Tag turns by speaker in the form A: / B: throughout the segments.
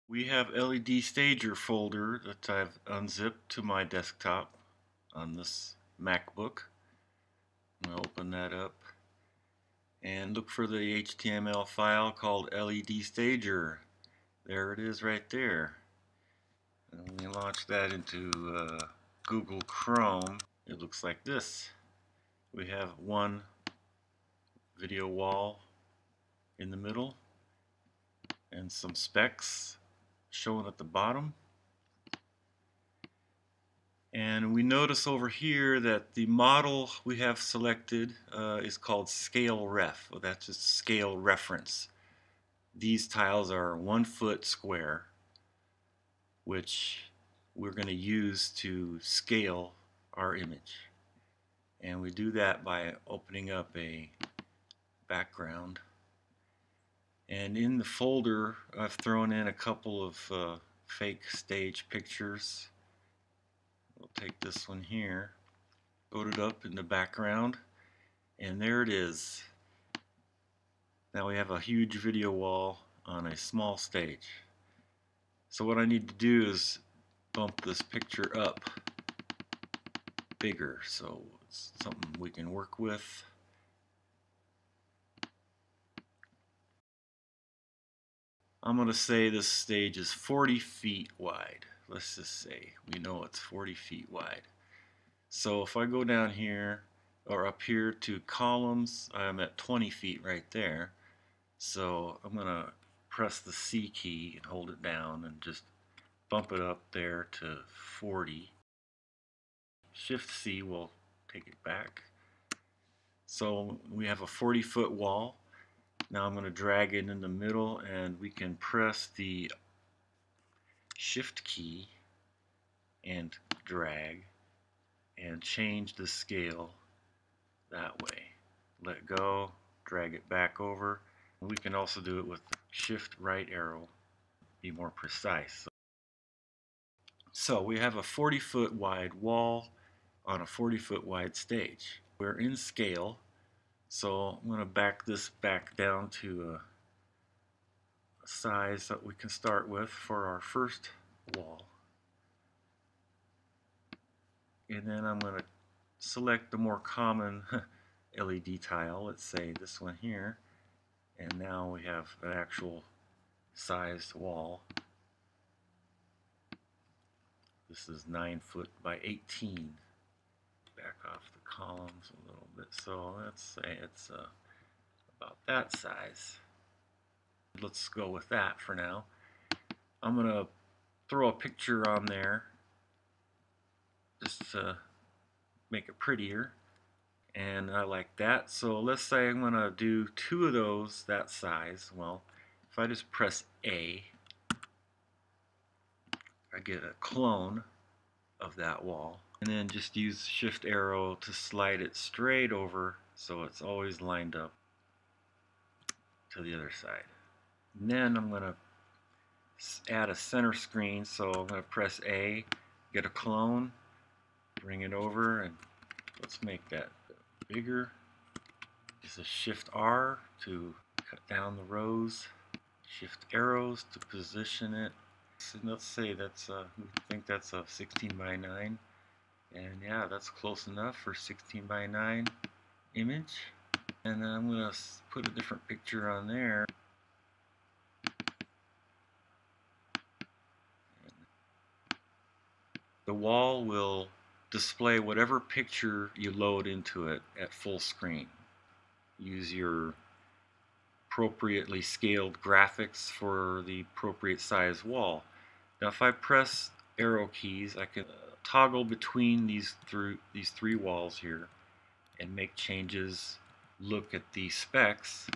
A: We have LED Stager folder that I've unzipped to my desktop on this MacBook. I'm going to open that up and look for the HTML file called LED Stager. There it is right there. And when we launch that into Google Chrome, it looks like this. We have one video wall in the middle and some specs shown at the bottom. And we notice over here that the model we have selected is called Scale Ref. Well, that's just scale reference. These tiles are 1 foot square, which we're going to use to scale our image. And we do that by opening up a background. And in the folder, I've thrown in a couple of fake stage pictures. We'll take this one here, load it up in the background, and there it is. Now we have a huge video wall on a small stage. So what I need to do is bump this picture up bigger so it's something we can work with. I'm going to say this stage is 40 feet wide. Let's just say we know it's 40 feet wide. So if I go down here or up here to columns, I'm at 20 feet right there. So I'm going to press the C key and hold it down and just bump it up there to 40. Shift C will take it back. So we have a 40-foot wall. Now I'm going to drag it in the middle, and we can press the Shift key and drag and change the scale that way. Let go, drag it back over. We can also do it with the Shift right arrow, be more precise. So we have a 40-foot wide wall on a 40-foot wide stage. We're in scale, so I'm going to back this back down to a size that we can start with for our first wall. And then I'm going to select the more common LED tile, let's say this one here, and now we have an actual sized wall. This is 9 foot by 18. Back off the columns a little bit, so let's say it's about that size. Let's go with that for now. I'm going to throw a picture on there just to make it prettier, and I like that. So let's say I'm going to do 2 of those that size. Well, if I just press A, I get a clone of that wall, and then just use Shift arrow to slide it straight over so it's always lined up to the other side. And then I'm going to add a center screen, so I'm going to press A, get a clone, bring it over, and let's make that bigger. Just a Shift R to cut down the rows, Shift arrows to position it. So let's say that's we think that's a 16 by 9, and yeah, that's close enough for 16 by 9 image. And then I'm going to put a different picture on there. The wall will display whatever picture you load into it at full screen. Use your appropriately scaled graphics for the appropriate size wall. Now if I press arrow keys, I can toggle between these three walls here and make changes, look at the specs.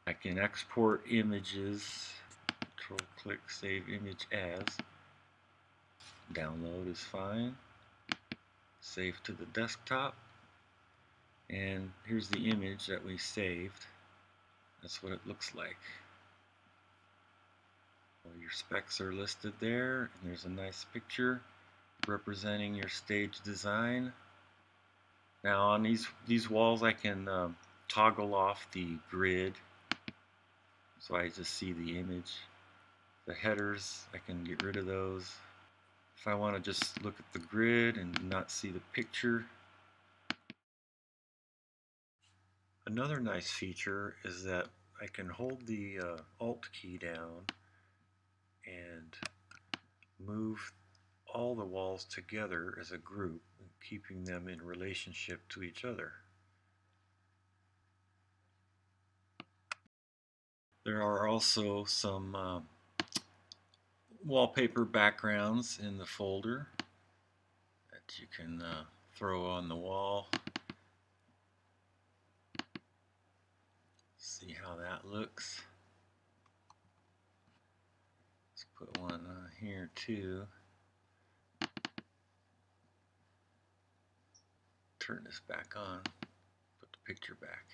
A: I can export images, control click save image as, download is fine, save to the desktop, and here's the image that we saved. That's what it looks like. Well, your specs are listed there, and there's a nice picture representing your stage design. Now on these walls I can toggle off the grid, so I just see the image. The headers, I can get rid of those. If I want to just look at the grid and not see the picture. Another nice feature is that I can hold the Alt key down and move all the walls together as a group, keeping them in relationship to each other. There are also some wallpaper backgrounds in the folder that you can throw on the wall. See how that looks. Let's put one here too. Turn this back on, put the picture back.